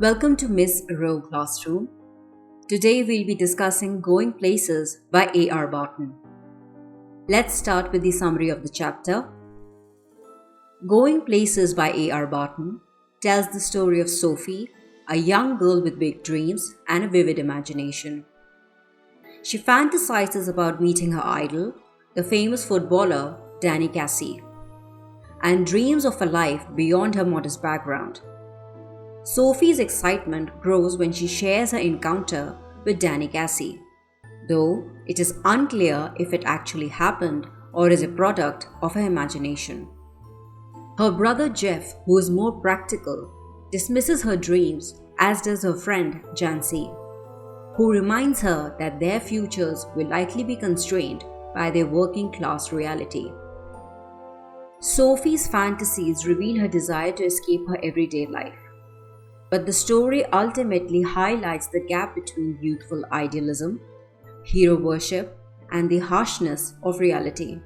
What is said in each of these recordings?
Welcome to Miss Row Classroom. Today we'll be discussing Going Places by A.R. Barton. Let's start with the summary of the chapter. Going Places by A.R. Barton tells the story of Sophie, a young girl with big dreams and a vivid imagination. She fantasizes about meeting her idol, the famous footballer Danny Cassie, and dreams of a life beyond her modest background. Sophie's excitement grows when she shares her encounter with Danny Cassie, though it is unclear if it actually happened or is a product of her imagination. Her brother Geoff, who is more practical, dismisses her dreams, as does her friend Jansie, who reminds her that their futures will likely be constrained by their working class reality. Sophie's fantasies reveal her desire to escape her everyday life. But the story ultimately highlights the gap between youthful idealism, hero worship, and the harshness of reality.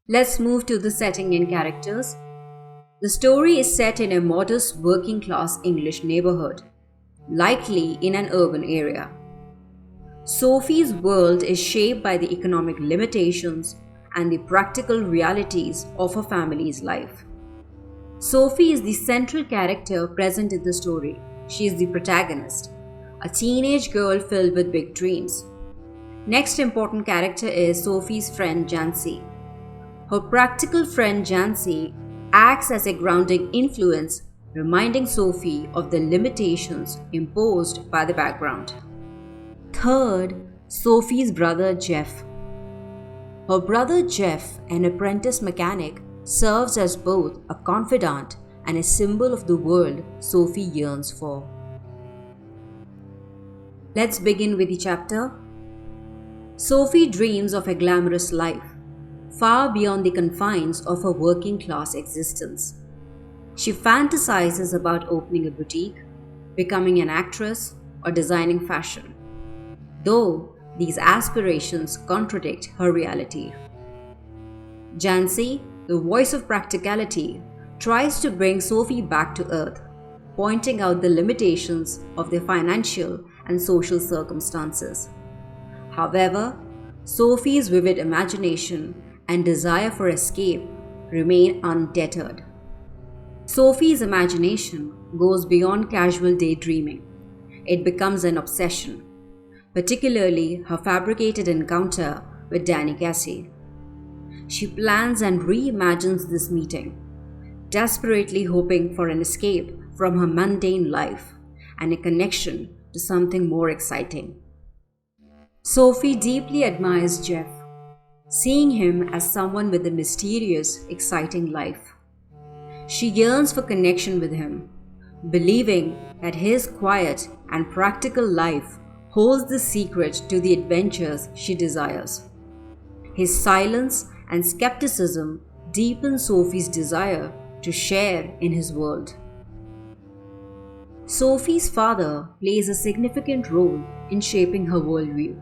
Let's move to the setting and characters. The story is set in a modest working-class English neighborhood, likely in an urban area. Sophie's world is shaped by the economic limitations and the practical realities of her family's life. Sophie is the central character present in the story. She is the protagonist, a teenage girl filled with big dreams. Next important character is Sophie's friend Jansie. Her practical friend Jansie acts as a grounding influence, reminding Sophie of the limitations imposed by the background. Third, Sophie's brother Geoff. Her brother Geoff, an apprentice mechanic, serves as both a confidant and a symbol of the world Sophie yearns for. Let's begin with the chapter. Sophie dreams of a glamorous life, far beyond the confines of her working-class existence. She fantasizes about opening a boutique, becoming an actress, or designing fashion, though these aspirations contradict her reality. Jansie, the voice of practicality, tries to bring Sophie back to earth, pointing out the limitations of their financial and social circumstances. However, Sophie's vivid imagination and desire for escape remain undeterred. Sophie's imagination goes beyond casual daydreaming. It becomes an obsession, particularly her fabricated encounter with Danny Cassie. She plans and reimagines this meeting, desperately hoping for an escape from her mundane life and a connection to something more exciting. Sophie deeply admires Geoff, seeing him as someone with a mysterious, exciting life. She yearns for connection with him, believing that his quiet and practical life holds the secret to the adventures she desires. His silence and skepticism deepen Sophie's desire to share in his world. Sophie's father plays a significant role in shaping her worldview.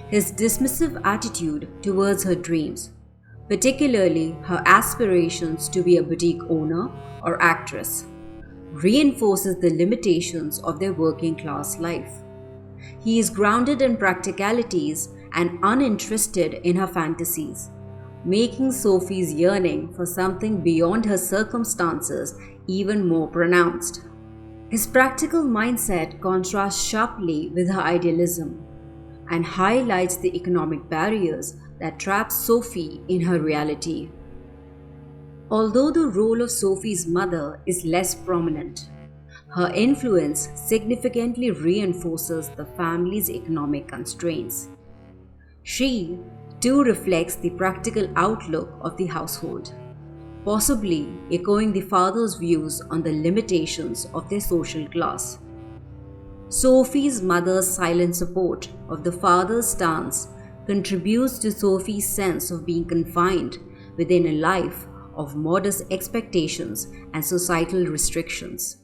His dismissive attitude towards her dreams, particularly her aspirations to be a boutique owner or actress, reinforces the limitations of their working-class life. He is grounded in practicalities and uninterested in her fantasies, making Sophie's yearning for something beyond her circumstances even more pronounced. His practical mindset contrasts sharply with her idealism and highlights the economic barriers that trap Sophie in her reality. Although the role of Sophie's mother is less prominent, her influence significantly reinforces the family's economic constraints. She too reflects the practical outlook of the household, possibly echoing the father's views on the limitations of their social class. Sophie's mother's silent support of the father's stance contributes to Sophie's sense of being confined within a life of modest expectations and societal restrictions.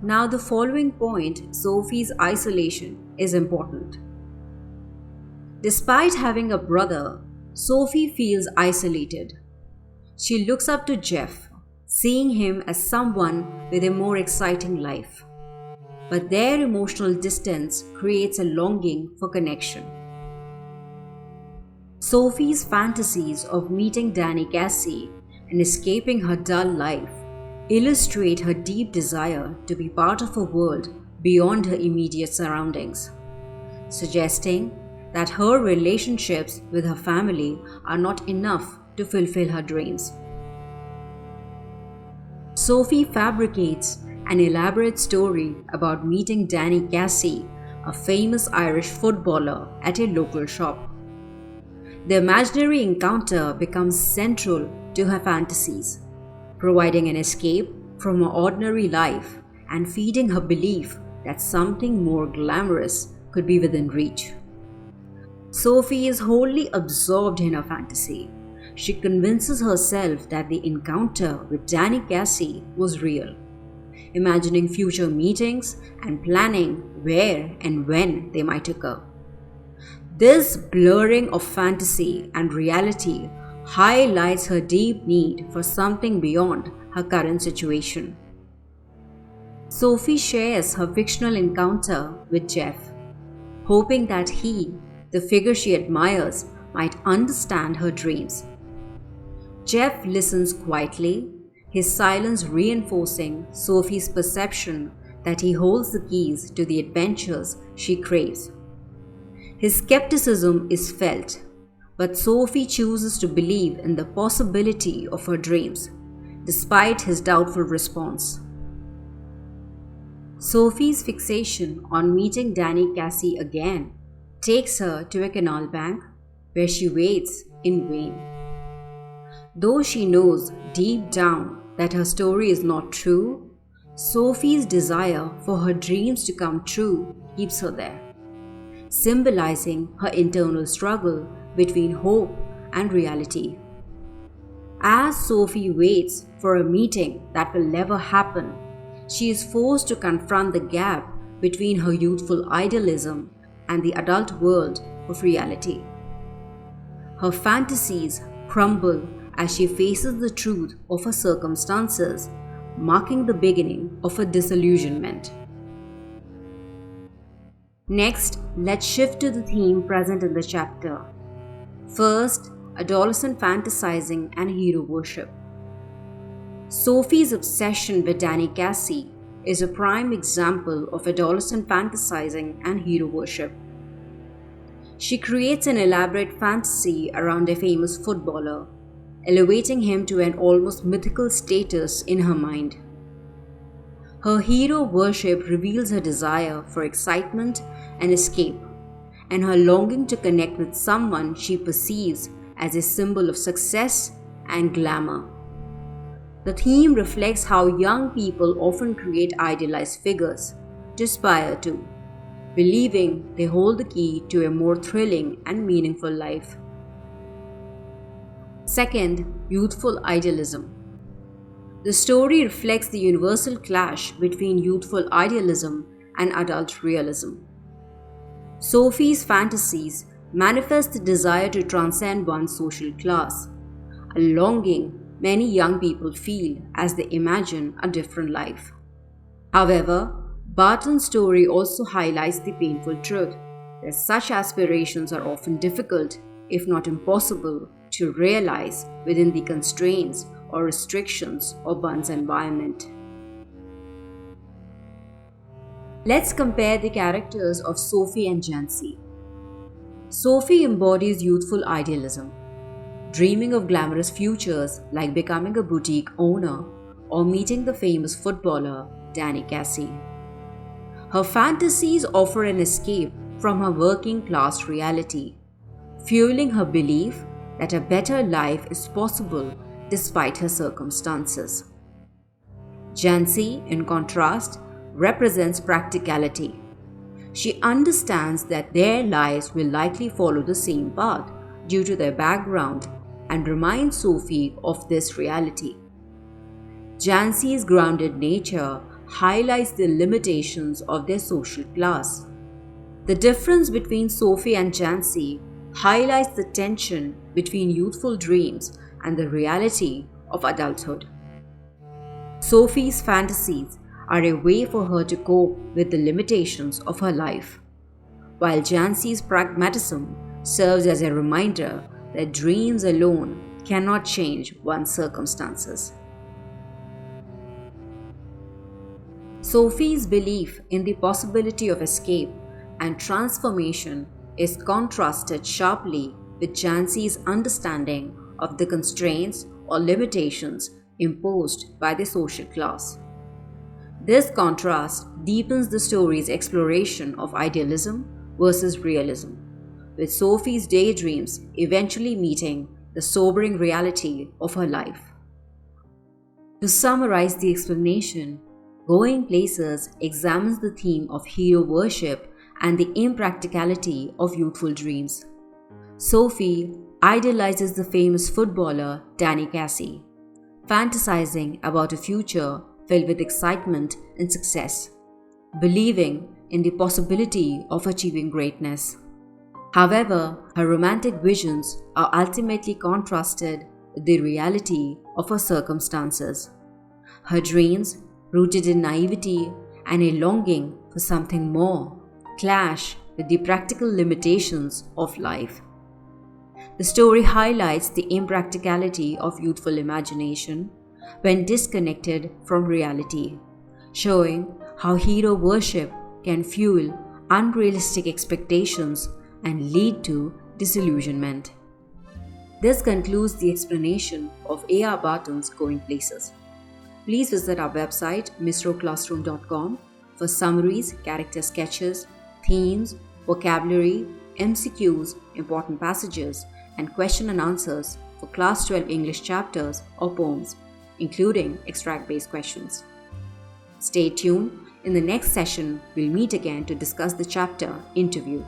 Now, the following point, Sophie's isolation, is important. Despite having a brother, Sophie feels isolated. She looks up to Geoff, seeing him as someone with a more exciting life. But their emotional distance creates a longing for connection. Sophie's fantasies of meeting Danny Cassie and escaping her dull life illustrate her deep desire to be part of a world beyond her immediate surroundings, suggesting that her relationships with her family are not enough to fulfill her dreams. Sophie fabricates an elaborate story about meeting Danny Cassie, a famous Irish footballer, at a local shop. The imaginary encounter becomes central to her fantasies, providing an escape from her ordinary life and feeding her belief that something more glamorous could be within reach. Sophie is wholly absorbed in her fantasy. She convinces herself that the encounter with Danny Cassie was real, imagining future meetings and planning where and when they might occur. This blurring of fantasy and reality highlights her deep need for something beyond her current situation. Sophie shares her fictional encounter with Geoff, hoping that he, the figure she admires, might understand her dreams. Geoff listens quietly, his silence reinforcing Sophie's perception that he holds the keys to the adventures she craves. His skepticism is felt, but Sophie chooses to believe in the possibility of her dreams, despite his doubtful response. Sophie's fixation on meeting Danny Cassie again takes her to a canal bank where she waits in vain. Though she knows deep down that her story is not true, Sophie's desire for her dreams to come true keeps her there, symbolizing her internal struggle between hope and reality. As Sophie waits for a meeting that will never happen, she is forced to confront the gap between her youthful idealism and the adult world of reality. Her fantasies crumble as she faces the truth of her circumstances, marking the beginning of her disillusionment. Next, let's shift to the theme present in the chapter. First, adolescent fantasizing and hero worship. Sophie's obsession with Danny Cassie is a prime example of adolescent fantasizing and hero worship. She creates an elaborate fantasy around a famous footballer, elevating him to an almost mythical status in her mind. Her hero worship reveals her desire for excitement and escape, and her longing to connect with someone she perceives as a symbol of success and glamour. The theme reflects how young people often create idealized figures to aspire to, believing they hold the key to a more thrilling and meaningful life. Second, youthful idealism. The story reflects the universal clash between youthful idealism and adult realism. Sophie's fantasies manifest the desire to transcend one's social class, a longing many young people feel as they imagine a different life. However, Barton's story also highlights the painful truth that such aspirations are often difficult, if not impossible, to realize within the constraints or restrictions of one's environment. Let's compare the characters of Sophie and Jansie. Sophie embodies youthful idealism, dreaming of glamorous futures like becoming a boutique owner or meeting the famous footballer Danny Cassie. Her fantasies offer an escape from her working class reality, fueling her belief that a better life is possible despite her circumstances. Jansie, in contrast, represents practicality. She understands that their lives will likely follow the same path due to their background and reminds Sophie of this reality. Jansie's grounded nature highlights the limitations of their social class. The difference between Sophie and Jansie highlights the tension between youthful dreams and the reality of adulthood. Sophie's fantasies are a way for her to cope with the limitations of her life, while Jansie's pragmatism serves as a reminder that dreams alone cannot change one's circumstances. Sophie's belief in the possibility of escape and transformation is contrasted sharply with Jansie's understanding of the constraints or limitations imposed by the social class. This contrast deepens the story's exploration of idealism versus realism, with Sophie's daydreams eventually meeting the sobering reality of her life. To summarize the explanation, Going Places examines the theme of hero worship and the impracticality of youthful dreams. Sophie idolizes the famous footballer Danny Casey, fantasizing about a future filled with excitement and success, believing in the possibility of achieving greatness. However, her romantic visions are ultimately contrasted with the reality of her circumstances. Her dreams, rooted in naivety and a longing for something more, clash with the practical limitations of life. The story highlights the impracticality of youthful imagination when disconnected from reality, showing how hero worship can fuel unrealistic expectations and lead to disillusionment. This concludes the explanation of A.R. Barton's Going Places. Please visit our website mistroclassroom.com for summaries, character sketches, themes, vocabulary, MCQs, important passages, and question and answers for Class 12 English chapters or poems, including extract-based questions. Stay tuned. In the next session, we'll meet again to discuss the chapter Interview.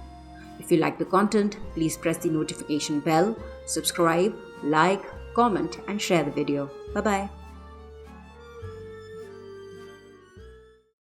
If you like the content, please press the notification bell, subscribe, like, comment, and share the video. Bye-bye.